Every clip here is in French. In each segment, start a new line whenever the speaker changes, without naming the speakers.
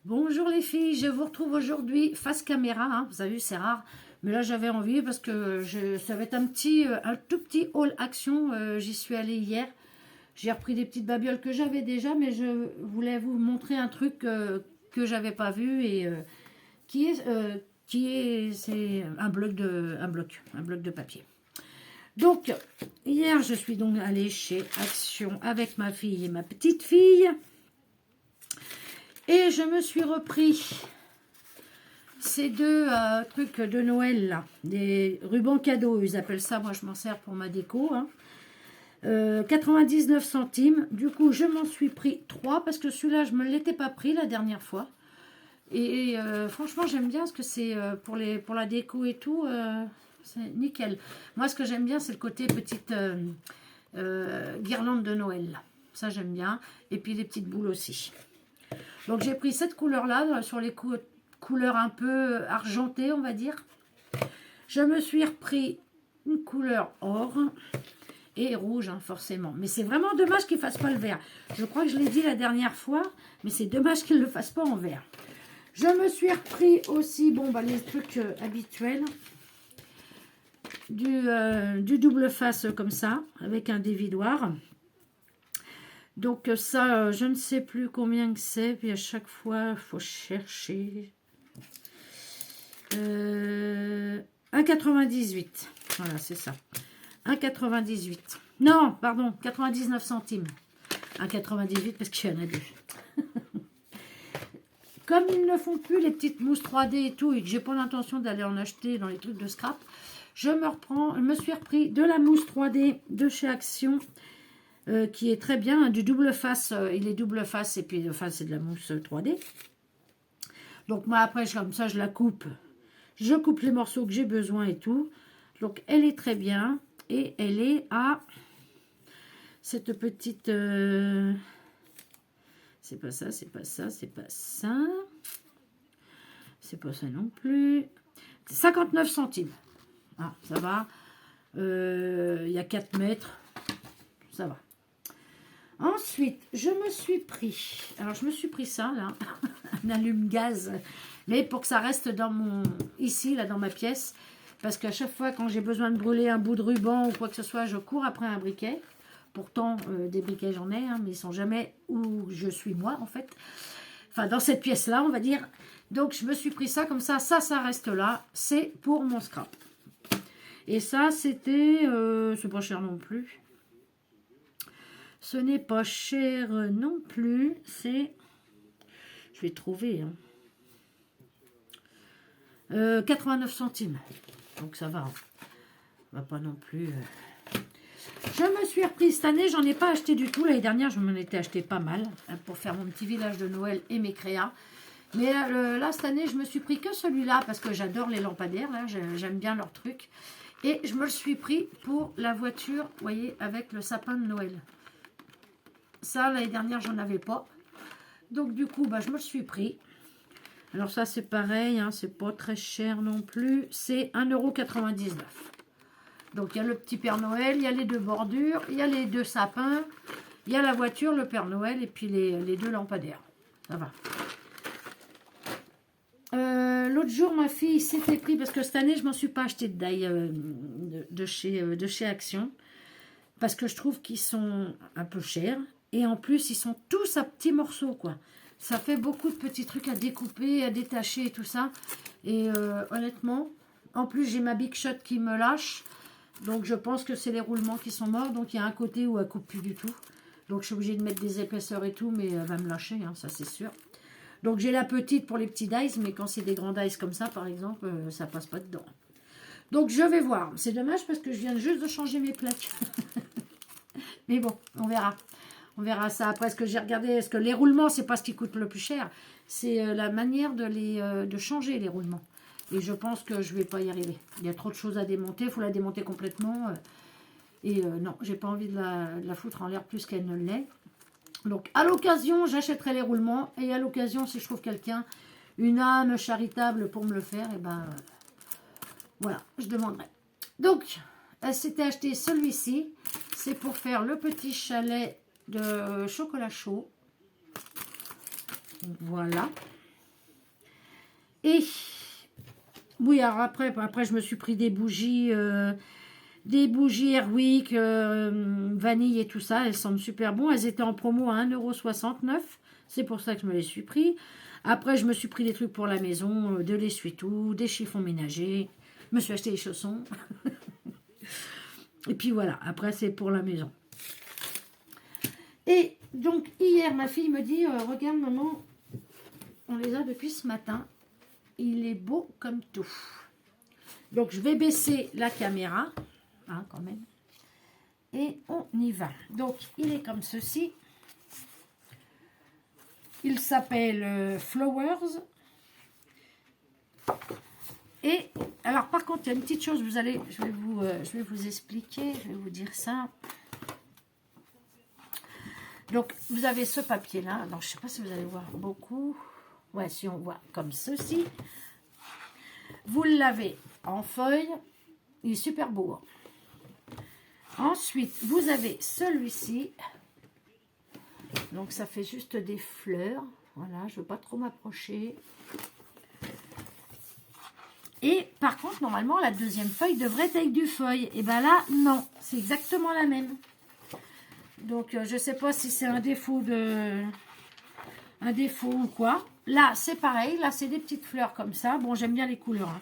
Bonjour les filles, je vous retrouve aujourd'hui face caméra, hein. Vous avez vu c'est rare, mais là j'avais envie parce que ça va être un tout petit haul action, j'y suis allée hier, j'ai repris des petites babioles que j'avais déjà, mais je voulais vous montrer un truc que j'avais pas vu et c'est un bloc de papier. Donc hier je suis donc allée chez Action avec ma fille et ma petite fille. Et je me suis repris ces deux trucs de Noël là, des rubans cadeaux, ils appellent ça, moi je m'en sers pour ma déco. Hein. 99 centimes, du coup je m'en suis pris 3 parce que celui-là je ne me l'étais pas pris la dernière fois. Et franchement j'aime bien parce que c'est pour la déco et tout, c'est nickel. Moi ce que j'aime bien c'est le côté petite guirlande de Noël. Là. Ça j'aime bien. Et puis les petites boules aussi. Donc j'ai pris cette couleur-là, sur les couleurs un peu argentées, on va dire. Je me suis repris une couleur or et rouge, hein, forcément. Mais c'est vraiment dommage qu'il ne fasse pas le vert. Je crois que je l'ai dit la dernière fois, mais c'est dommage qu'il ne le fasse pas en vert. Je me suis repris aussi, bon, bah, les trucs habituels. Du double face comme ça, avec un dévidoir. Donc ça, je ne sais plus combien que c'est. Puis à chaque fois, il faut chercher. 1,98. Voilà, c'est ça. 1,98. Non, pardon, 99 centimes. 1,98 parce qu'il y en a deux. Comme ils ne font plus les petites mousses 3D et tout, et que j'ai pas l'intention d'aller en acheter dans les trucs de scrap, je me suis repris de la mousse 3D de chez Action. Qui est très bien, hein, du double face, il est double face et puis enfin c'est de la mousse 3D. Donc moi après comme ça je la coupe, je coupe les morceaux que j'ai besoin et tout. Donc elle est très bien et elle est à cette petite, c'est pas ça, c'est pas ça, c'est pas ça, c'est pas ça non plus. 59 centimes. Ah ça va, il y a 4 mètres, ça va. Ensuite, je me suis pris ça là, un allume-gaz, mais pour que ça reste ici là dans ma pièce, parce qu'à chaque fois quand j'ai besoin de brûler un bout de ruban ou quoi que ce soit, je cours après un briquet. Pourtant, des briquets j'en ai, hein, mais ils sont jamais où je suis moi en fait. Enfin, dans cette pièce là, on va dire. Donc, je me suis pris ça comme ça reste là. C'est pour mon scrap. Et ça, c'était, c'est pas cher non plus. Ce n'est pas cher non plus. C'est... Je vais trouver. Hein. 89 centimes. Donc ça va. Hein. On va pas non plus... Je me suis repris cette année. J'en ai pas acheté du tout. L'année dernière, je m'en étais acheté pas mal. Hein, pour faire mon petit village de Noël et mes créas. Mais là, cette année, je me suis pris que celui-là. Parce que j'adore les lampadaires. Là, j'aime bien leur truc. Et je me le suis pris pour la voiture. Vous voyez, avec le sapin de Noël. Ça, l'année dernière, j'en avais pas. Donc, du coup, bah, je me le suis pris. Alors, ça, c'est pareil. Hein, c'est pas très cher non plus. C'est 1,99 €. Donc, il y a le petit Père Noël. Il y a les deux bordures. Il y a les deux sapins. Il y a la voiture, le Père Noël. Et puis, les deux lampadaires. Ça va. L'autre jour, ma fille s'était pris... Parce que cette année, je ne m'en suis pas acheté de die de chez Action. Parce que je trouve qu'ils sont un peu chers. Et en plus, ils sont tous à petits morceaux, quoi. Ça fait beaucoup de petits trucs à découper, à détacher et tout ça. Et honnêtement, en plus, j'ai ma Big Shot qui me lâche. Donc, je pense que c'est les roulements qui sont morts. Donc, il y a un côté où elle coupe plus du tout. Donc, je suis obligée de mettre des épaisseurs et tout. Mais elle va me lâcher, hein, ça c'est sûr. Donc, j'ai la petite pour les petits dice. Mais quand c'est des grands dice comme ça, par exemple, ça passe pas dedans. Donc, je vais voir. C'est dommage parce que je viens juste de changer mes plaques. Mais bon, on verra. On verra ça après. Ce que j'ai regardé, est-ce que les roulements, c'est pas ce qui coûte le plus cher, c'est la manière de changer les roulements. Et je pense que je vais pas y arriver. Il y a trop de choses à démonter. Il faut la démonter complètement. Et non, j'ai pas envie de la foutre en l'air plus qu'elle ne l'est. Donc, à l'occasion, j'achèterai les roulements. Et à l'occasion, si je trouve quelqu'un, une âme charitable pour me le faire, et ben voilà, je demanderai. Donc, elle s'était acheté celui-ci. C'est pour faire le petit chalet de chocolat chaud. Voilà. Et oui, alors après je me suis pris des bougies Airwick, vanille et tout ça. Elles semblent super bon. Elles étaient en promo à 1,69 €. C'est pour ça que je me les suis pris. Après, je me suis pris des trucs pour la maison, de l'essuie-tout, des chiffons ménagers. Je me suis acheté des chaussons. Et puis voilà, après c'est pour la maison. Et donc hier, ma fille me dit, regarde maman, on les a depuis ce matin. Il est beau comme tout. Donc je vais baisser la caméra, hein, quand même. Et on y va. Donc il est comme ceci. Il s'appelle Flowers. Et alors par contre, il y a une petite chose, je vais vous expliquer, je vais vous dire ça. Donc vous avez ce papier là. Alors je ne sais pas si vous allez voir beaucoup. Ouais, si on voit comme ceci. Vous l'avez en feuille. Il est super beau. Ensuite, vous avez celui-ci. Donc ça fait juste des fleurs. Voilà, je ne veux pas trop m'approcher. Et par contre, normalement, la deuxième feuille devrait être avec du feuille. Et bien là, non. C'est exactement la même. Donc, je ne sais pas si c'est un défaut ou quoi. Là, c'est pareil. Là, c'est des petites fleurs comme ça. Bon, j'aime bien les couleurs. Hein.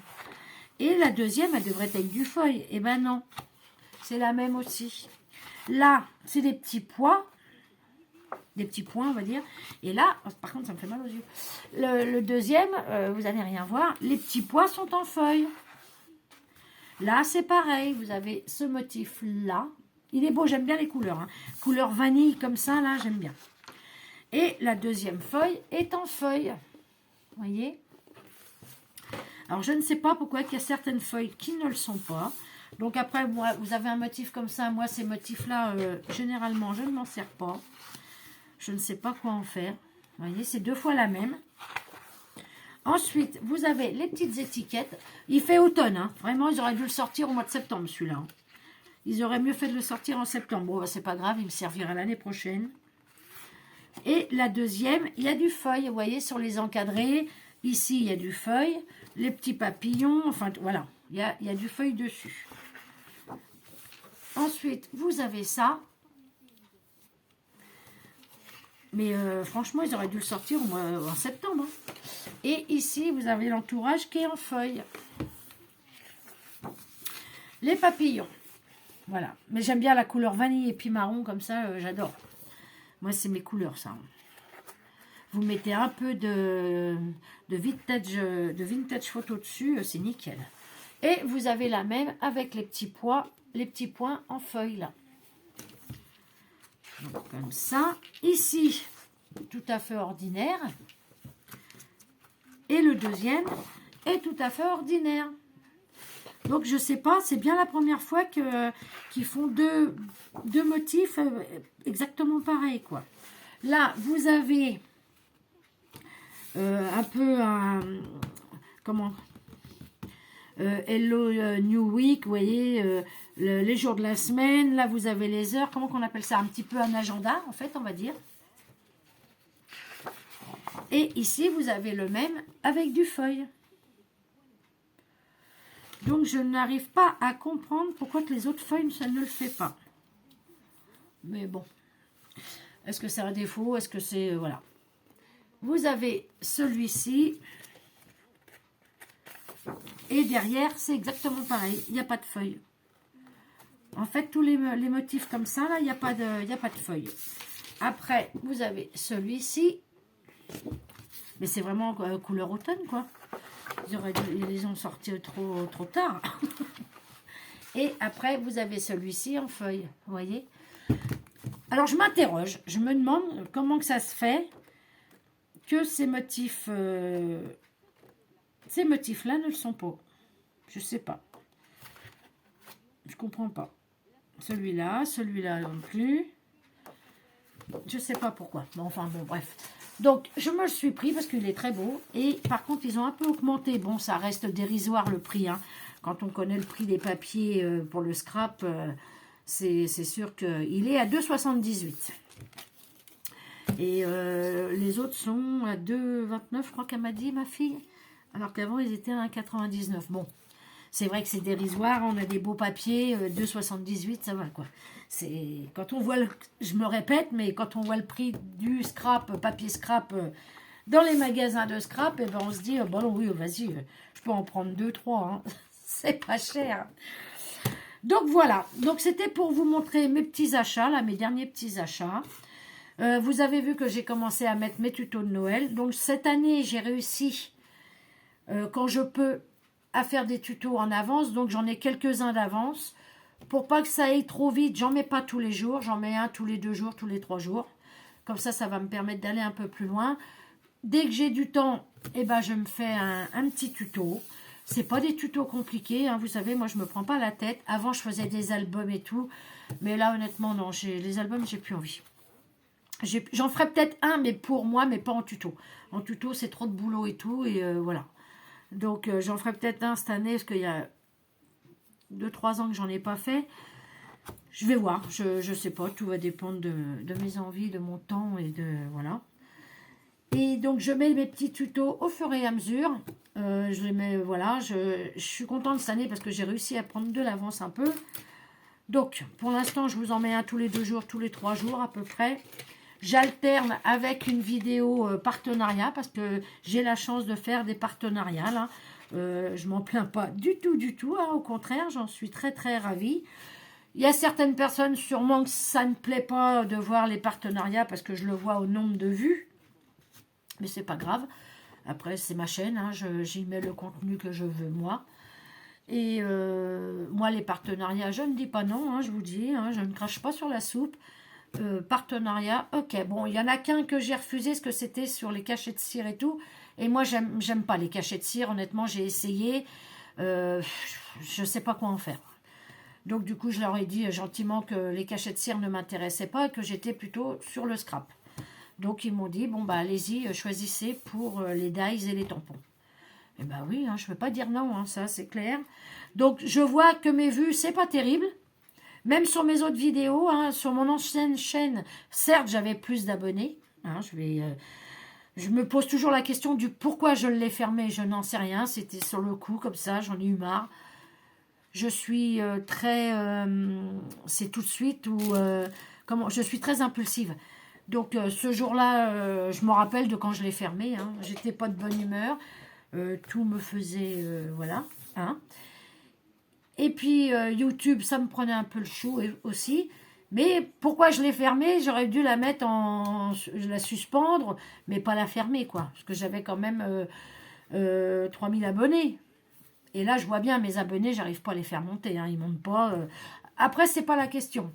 Et la deuxième, elle devrait être avec du feuille. Et ben non. C'est la même aussi. Là, c'est des petits pois. Des petits points, on va dire. Et là, par contre, ça me fait mal aux yeux. Le deuxième, vous n'allez rien voir. Les petits pois sont en feuille. Là, c'est pareil. Vous avez ce motif-là. Il est beau, j'aime bien les couleurs. Hein. Couleur vanille comme ça, là, j'aime bien. Et la deuxième feuille est en feuille. Vous voyez? Alors, je ne sais pas pourquoi il y a certaines feuilles qui ne le sont pas. Donc, après, moi, vous avez un motif comme ça. Moi, ces motifs-là, généralement, je ne m'en sers pas. Je ne sais pas quoi en faire. Vous voyez, c'est deux fois la même. Ensuite, vous avez les petites étiquettes. Il fait automne. Hein. Vraiment, ils auraient dû le sortir au mois de septembre, celui-là. Hein. Ils auraient mieux fait de le sortir en septembre. Bon, c'est pas grave, il me servira l'année prochaine. Et la deuxième, il y a du feuille. Vous voyez, sur les encadrés. Ici, il y a du feuille. Les petits papillons. Enfin, voilà. Il y a du feuille dessus. Ensuite, vous avez ça. Mais franchement, ils auraient dû le sortir en septembre. Hein. Et ici, vous avez l'entourage qui est en feuille. Les papillons. Voilà. Mais j'aime bien la couleur vanille et puis marron, comme ça, j'adore. Moi, c'est mes couleurs, ça. Vous mettez un peu de vintage photo dessus, c'est nickel. Et vous avez la même avec les petits points en feuille, là. Donc, comme ça. Ici, tout à fait ordinaire. Et le deuxième est tout à fait ordinaire. Donc, je ne sais pas, c'est bien la première fois qu'ils font deux motifs exactement pareils, quoi. Là, vous avez un peu un... Comment Hello New Week, vous voyez, les jours de la semaine. Là, vous avez les heures. Comment qu'on appelle ça? Un petit peu un agenda, en fait, on va dire. Et ici, vous avez le même avec du feuille. Donc, je n'arrive pas à comprendre pourquoi que les autres feuilles, ça ne le fait pas. Mais bon. Est-ce que c'est un défaut? Est-ce que c'est... voilà. Vous avez celui-ci. Et derrière, c'est exactement pareil. Il n'y a pas de feuille. En fait, tous les motifs comme ça, là, il n'y a pas de feuille. Après, vous avez celui-ci. Mais c'est vraiment couleur automne, quoi. Ils les ont sortis trop tard. Et après, vous avez celui-ci en feuille. Vous voyez? Alors, je m'interroge. Je me demande comment que ça se fait que ces motifs-là ne le sont pas. Je sais pas. Je comprends pas. Celui-là non plus. Je sais pas pourquoi. Bon, enfin, bon, bref. Donc, je me le suis pris parce qu'il est très beau. Et par contre, ils ont un peu augmenté. Bon, ça reste dérisoire le prix. Hein. Quand on connaît le prix des papiers pour le scrap, c'est sûr qu'il est à 2,78 €. Et les autres sont à 2,29 €, je crois qu'elle m'a dit, ma fille. Alors qu'avant, ils étaient à 1,99. Bon, c'est vrai que c'est dérisoire, on a des beaux papiers, 2,78, ça va quoi. C'est quand on voit je me répète, mais quand on voit le prix du scrap, papier scrap, dans les magasins de scrap, et ben on se dit, bon oui, vas-y, je peux en prendre 2, 3, hein. C'est pas cher. Donc voilà, donc c'était pour vous montrer mes petits achats, là, mes derniers petits achats. Vous avez vu que j'ai commencé à mettre mes tutos de Noël. Donc cette année, j'ai réussi, quand je peux, à faire des tutos en avance. Donc j'en ai quelques-uns d'avance. Pour pas que ça aille trop vite, j'en mets pas tous les jours. J'en mets un tous les 2 jours, tous les 3 jours. Comme ça va me permettre d'aller un peu plus loin. Dès que j'ai du temps, eh ben, je me fais un petit tuto. C'est pas des tutos compliqués, hein. Vous savez, moi je me prends pas la tête. Avant je faisais des albums et tout. Mais là honnêtement non, les albums j'ai plus envie. J'en ferai peut-être un, mais pour moi, mais pas en tuto. En tuto, c'est trop de boulot et tout, et voilà. Donc, j'en ferai peut-être un cette année, parce qu'il y a 2-3 ans que j'en ai pas fait. Je vais voir, je sais pas, tout va dépendre de mes envies, de mon temps, et de... voilà. Et donc, je mets mes petits tutos au fur et à mesure. Je les mets, voilà, je suis contente cette année, parce que j'ai réussi à prendre de l'avance un peu. Donc, pour l'instant, je vous en mets un tous les 2 jours, tous les 3 jours à peu près. J'alterne avec une vidéo partenariat parce que j'ai la chance de faire des partenariats. Là. Je m'en plains pas du tout. Hein, au contraire, j'en suis très ravie. Il y a certaines personnes sûrement que ça ne plaît pas de voir les partenariats parce que je le vois au nombre de vues. Mais c'est pas grave. Après, c'est ma chaîne. Hein, j'y mets le contenu que je veux moi. Et moi, les partenariats, je ne dis pas non. Hein, je vous dis, hein, je ne crache pas sur la soupe. Partenariat, ok, bon, il y en a qu'un que j'ai refusé, ce que c'était sur les cachets de cire et tout, et moi j'aime pas les cachets de cire, honnêtement j'ai essayé, je sais pas quoi en faire. Donc du coup je leur ai dit gentiment que les cachets de cire ne m'intéressaient pas, que j'étais plutôt sur le scrap. Donc ils m'ont dit, bon bah allez-y, choisissez pour les dies et les tampons. Et bah oui, hein, je peux pas dire non, hein, ça c'est clair. Donc je vois que mes vues, c'est pas terrible. Même sur mes autres vidéos, hein, sur mon ancienne chaîne, certes, j'avais plus d'abonnés. Hein, je me pose toujours la question du pourquoi je l'ai fermé. Je n'en sais rien. C'était sur le coup, comme ça, j'en ai eu marre. Je suis c'est tout de suite ou je suis très impulsive. Donc ce jour-là, je me rappelle de quand je l'ai fermé. Hein, j'étais pas de bonne humeur. Tout me faisait voilà. Hein. Et puis YouTube, ça me prenait un peu le chou aussi. Mais pourquoi je l'ai fermée? J'aurais dû la mettre la suspendre, mais pas la fermer, quoi. Parce que j'avais quand même 3000 abonnés. Et là, je vois bien, mes abonnés, j'arrive pas à les faire monter. Hein, ils montent pas. Après, c'est pas la question.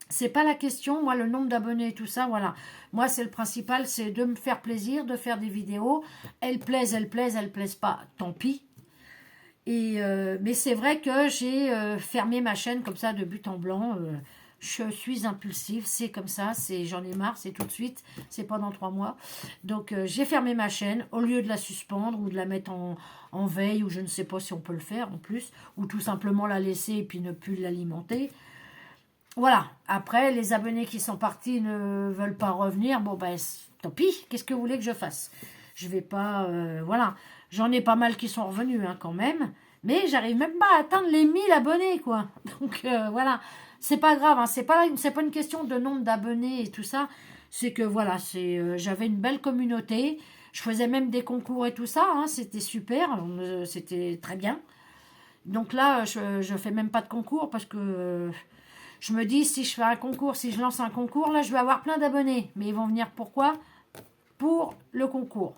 C'est pas la question. Moi, le nombre d'abonnés et tout ça, voilà. Moi, c'est le principal, c'est de me faire plaisir, de faire des vidéos. Elles plaisent, elles plaisent pas. Tant pis. Et mais c'est vrai que j'ai fermé ma chaîne comme ça de but en blanc. Je suis impulsive, c'est comme ça, j'en ai marre, c'est tout de suite, c'est pas dans 3 mois. Donc j'ai fermé ma chaîne au lieu de la suspendre ou de la mettre en veille, ou je ne sais pas si on peut le faire en plus, ou tout simplement la laisser et puis ne plus l'alimenter. Voilà, après les abonnés qui sont partis ne veulent pas revenir, bon ben tant pis, qu'est-ce que vous voulez que je fasse? Je vais pas, voilà, j'en ai pas mal qui sont revenus hein, quand même, mais j'arrive même pas à atteindre les 1000 abonnés quoi. Donc voilà, c'est pas grave, hein, c'est pas une question de nombre d'abonnés et tout ça, c'est que voilà, j'avais une belle communauté, je faisais même des concours et tout ça, hein, c'était super, c'était très bien. Donc là, je fais même pas de concours parce que je me dis, si je fais un concours, si je lance un concours, là, je vais avoir plein d'abonnés. Mais ils vont venir pourquoi? Pour le concours.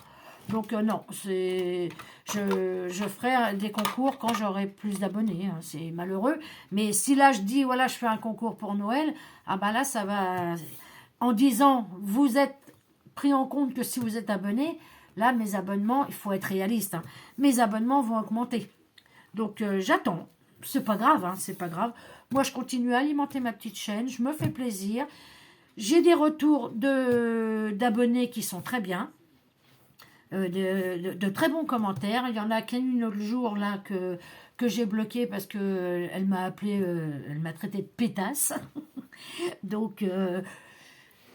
Donc non, je ferai des concours quand j'aurai plus d'abonnés. Hein, c'est malheureux. Mais si là, je dis, voilà, je fais un concours pour Noël, ah ben là, ça va... En disant, vous êtes pris en compte que si vous êtes abonné, là, mes abonnements, il faut être réaliste, hein, mes abonnements vont augmenter. Donc j'attends. C'est pas grave, hein, c'est pas grave. Moi, je continue à alimenter ma petite chaîne. Je me fais plaisir. J'ai des retours d'abonnés qui sont très bien. De très bons commentaires. Il y en a qu'une autre jour là que j'ai bloqué parce que elle m'a appelé, elle m'a traité de pétasse. Donc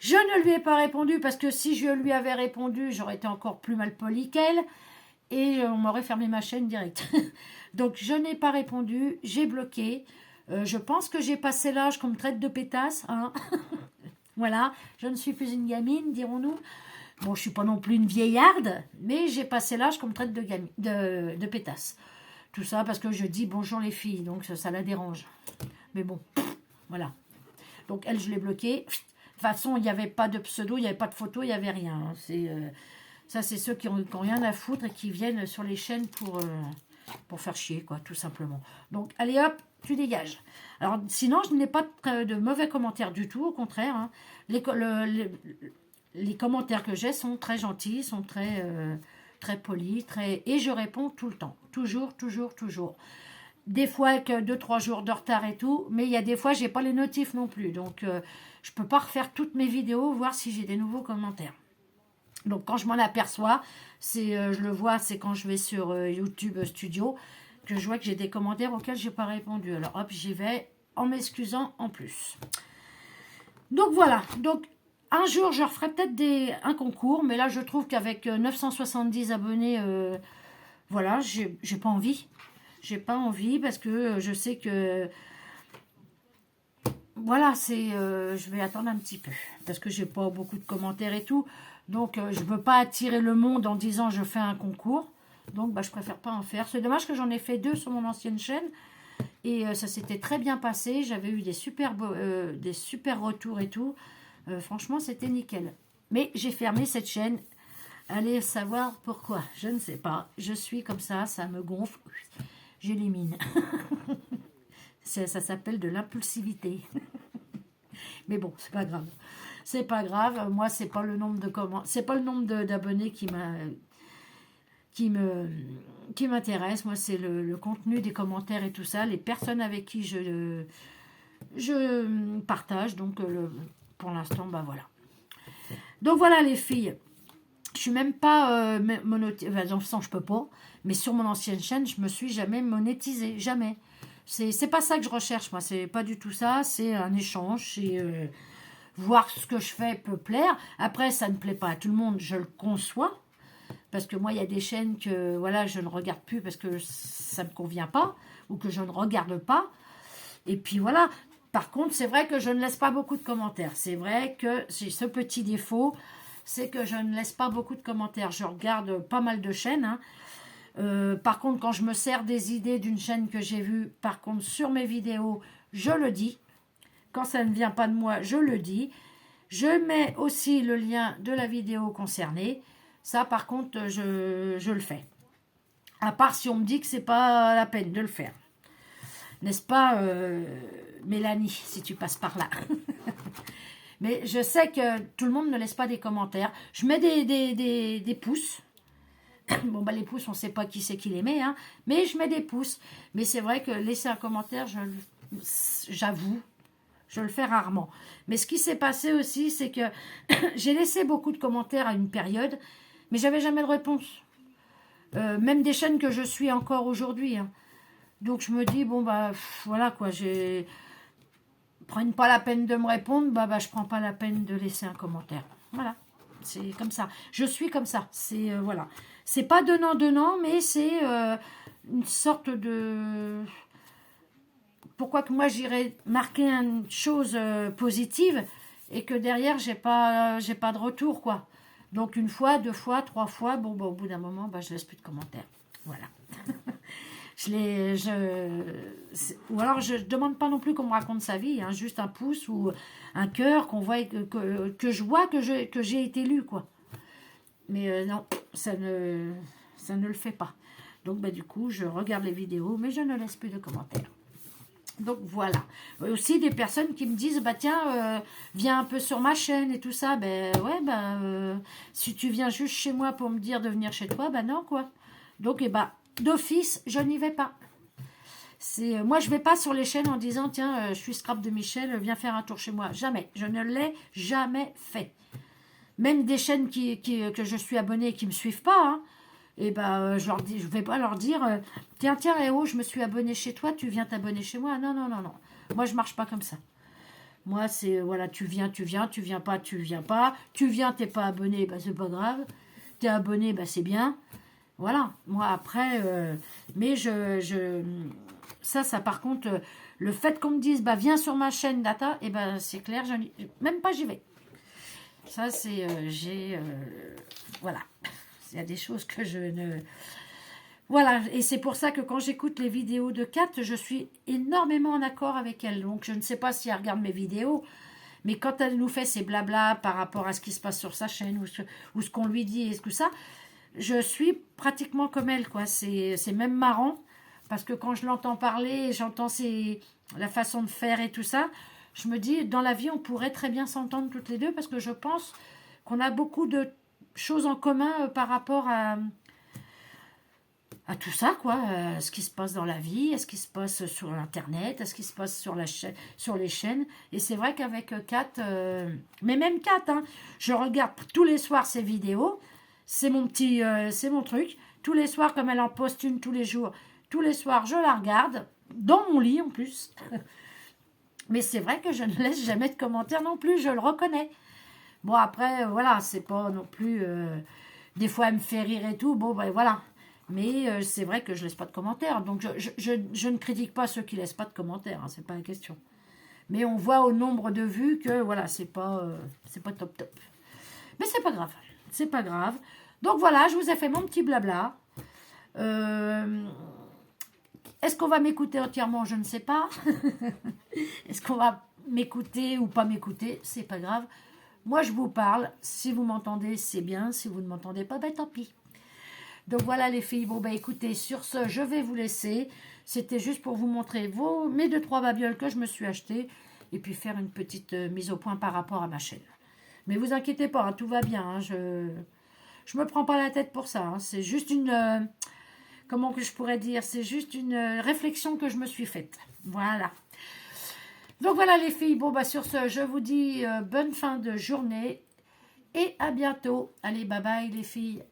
je ne lui ai pas répondu parce que si je lui avais répondu, j'aurais été encore plus mal polie qu'elle. et on m'aurait fermé ma chaîne direct. Donc je n'ai pas répondu, j'ai bloqué. Je pense que j'ai passé l'âge qu'on me traite de pétasse. Hein. Voilà, je ne suis plus une gamine, dirons-nous. Bon, je suis pas non plus une vieillarde, mais j'ai passé l'âge qu'on me traite de pétasse. Tout ça parce que je dis bonjour les filles, donc ça la dérange. Mais bon, voilà. Donc elle, je l'ai bloquée. De toute façon, il n'y avait pas de pseudo, il n'y avait pas de photo, il n'y avait rien. Hein. Ça, c'est ceux qui ont rien à foutre et qui viennent sur les chaînes pour faire chier, quoi, tout simplement. Donc, allez hop, tu dégages. Alors, sinon, je n'ai pas de mauvais commentaires du tout, au contraire. Hein. Les commentaires que j'ai sont très gentils, sont très polis, et je réponds tout le temps. Toujours, toujours, toujours. Des fois avec 2-3 jours de retard et tout, mais il y a des fois, j'ai pas les notifs non plus. Donc, je peux pas refaire toutes mes vidéos, voir si j'ai des nouveaux commentaires. Donc, quand je m'en aperçois, je le vois, c'est quand je vais sur YouTube Studio, que je vois que j'ai des commentaires auxquels j'ai pas répondu. Alors, hop, j'y vais en m'excusant en plus. Donc, voilà. Donc, un jour, je referai peut-être un concours, mais là, je trouve qu'avec 970 abonnés, voilà, j'ai pas envie. J'ai pas envie parce que je sais que... Voilà, je vais attendre un petit peu. Parce que j'ai pas beaucoup de commentaires et tout. Donc, je ne veux pas attirer le monde en disant je fais un concours. Donc, je préfère pas en faire. C'est dommage que j'en ai fait 2 sur mon ancienne chaîne. Et ça s'était très bien passé. J'avais eu des super retours et tout. Franchement, c'était nickel. Mais j'ai fermé cette chaîne. Allez savoir pourquoi. Je ne sais pas. Je suis comme ça me gonfle. J'élimine. Ça s'appelle de l'impulsivité. Mais bon, c'est pas grave. C'est pas grave. Moi, c'est pas le nombre c'est pas le nombre d'abonnés qui m'intéresse. Moi, c'est le contenu des commentaires et tout ça, les personnes avec qui je partage. Donc, pour l'instant, voilà. Donc, voilà, les filles. Je suis même pas monétisée. Dans le sens, je peux pas. Mais sur mon ancienne chaîne, je me suis jamais monétisée. Jamais. C'est pas ça que je recherche, moi. C'est pas du tout ça. C'est un échange. C'est voir ce que je fais peut plaire. Après, ça ne plaît pas à tout le monde. Je le conçois. Parce que moi, il y a des chaînes que voilà, je ne regarde plus parce que ça ne me convient pas. Ou que je ne regarde pas. Et puis voilà. Par contre, c'est vrai que je ne laisse pas beaucoup de commentaires. C'est vrai que j'ai ce petit défaut. C'est que je ne laisse pas beaucoup de commentaires. Je regarde pas mal de chaînes. Hein. Par contre, quand je me sers des idées d'une chaîne que j'ai vue, par contre, sur mes vidéos, je le dis. Quand ça ne vient pas de moi, je le dis. Je mets aussi le lien de la vidéo concernée. Ça, par contre, je le fais. À part si on me dit que c'est pas la peine de le faire. N'est-ce pas, Mélanie, si tu passes par là. Mais je sais que tout le monde ne laisse pas des commentaires. Je mets des pouces. Bon, les pouces, on ne sait pas qui c'est qui les met. Hein, mais je mets des pouces. Mais c'est vrai que laisser un commentaire, j'avoue, je le fais rarement. Mais ce qui s'est passé aussi, c'est que j'ai laissé beaucoup de commentaires à une période, mais j'avais jamais de réponse. Même des chaînes que je suis encore aujourd'hui. Hein. Donc je me dis, bon, voilà quoi, prennent pas la peine de me répondre, je prends pas la peine de laisser un commentaire. Voilà, c'est comme ça. Je suis comme ça. C'est voilà. C'est pas donnant, mais c'est une sorte de... Pourquoi que moi j'irais marquer une chose positive et que derrière j'ai pas de retour quoi. Donc 1 fois, 2 fois, 3 fois, bon au bout d'un moment, je laisse plus de commentaires. Voilà. Ou alors je demande pas non plus qu'on me raconte sa vie, hein, juste un pouce ou un cœur qu'on voit que je vois que j'ai été lu quoi. Mais non, ça ne le fait pas. Donc du coup, je regarde les vidéos, mais je ne laisse plus de commentaires. Donc voilà. Aussi des personnes qui me disent, tiens, viens un peu sur ma chaîne et tout ça. Si tu viens juste chez moi pour me dire de venir chez toi, non quoi. Donc d'office, je n'y vais pas. Moi, je ne vais pas sur les chaînes en disant, tiens, je suis Scrap de Michel, viens faire un tour chez moi. Jamais. Je ne l'ai jamais fait. Même des chaînes que je suis abonnée et qui ne me suivent pas, hein, je ne vais pas leur dire, tiens, je me suis abonnée chez toi, tu viens t'abonner chez moi. Non. Moi, je ne marche pas comme ça. Moi, c'est, voilà, tu viens pas, tu viens pas. Tu viens, tu n'es pas abonné, c'est pas grave. Tu es abonné, c'est bien. Voilà, moi après, mais ça par contre, le fait qu'on me dise, bah viens sur ma chaîne data, et ben c'est clair, même pas j'y vais. Ça c'est, voilà, il y a des choses que je ne... Voilà, et c'est pour ça que quand j'écoute les vidéos de Kat, je suis énormément en accord avec elle. Donc je ne sais pas si elle regarde mes vidéos, mais quand elle nous fait ses blabla par rapport à ce qui se passe sur sa chaîne, ou ce qu'on lui dit, et tout ça, je suis pratiquement comme elle, quoi. C'est même marrant, parce que quand je l'entends parler, j'entends la façon de faire et tout ça, je me dis, dans la vie, on pourrait très bien s'entendre toutes les deux, parce que je pense qu'on a beaucoup de choses en commun par rapport à tout ça, quoi, ce qui se passe dans la vie, ce qui se passe sur Internet, ce qui se passe sur les chaînes. Et c'est vrai qu'avec Kat, mais même Kat, hein, je regarde tous les soirs ses vidéos, c'est mon truc. Tous les soirs, comme elle en poste une tous les jours, tous les soirs, je la regarde, dans mon lit en plus. Mais c'est vrai que je ne laisse jamais de commentaires non plus, je le reconnais. Bon, après, voilà, c'est pas non plus... des fois, elle me fait rire et tout, bon, ben voilà. Mais c'est vrai que je laisse pas de commentaires. Donc, je ne critique pas ceux qui laissent pas de commentaires. Hein, c'est pas la question. Mais on voit au nombre de vues que, voilà, c'est pas top top. Mais c'est pas grave. C'est pas grave. Donc, voilà, je vous ai fait mon petit blabla. Est-ce qu'on va m'écouter entièrement? Je ne sais pas. Est-ce qu'on va m'écouter ou pas m'écouter? C'est pas grave. Moi, je vous parle. Si vous m'entendez, c'est bien. Si vous ne m'entendez pas, ben tant pis. Donc voilà les filles, bon bah écoutez, sur ce, je vais vous laisser. C'était juste pour vous montrer mes 2-3 babioles que je me suis achetées et puis faire une petite mise au point par rapport à ma chaîne. Mais vous inquiétez pas, hein, tout va bien. Hein, je me prends pas la tête pour ça. Hein, c'est juste une... comment que je pourrais dire? C'est juste une réflexion que je me suis faite. Voilà. Donc voilà les filles, bon bah sur ce, je vous dis bonne fin de journée et à bientôt. Allez, bye bye les filles.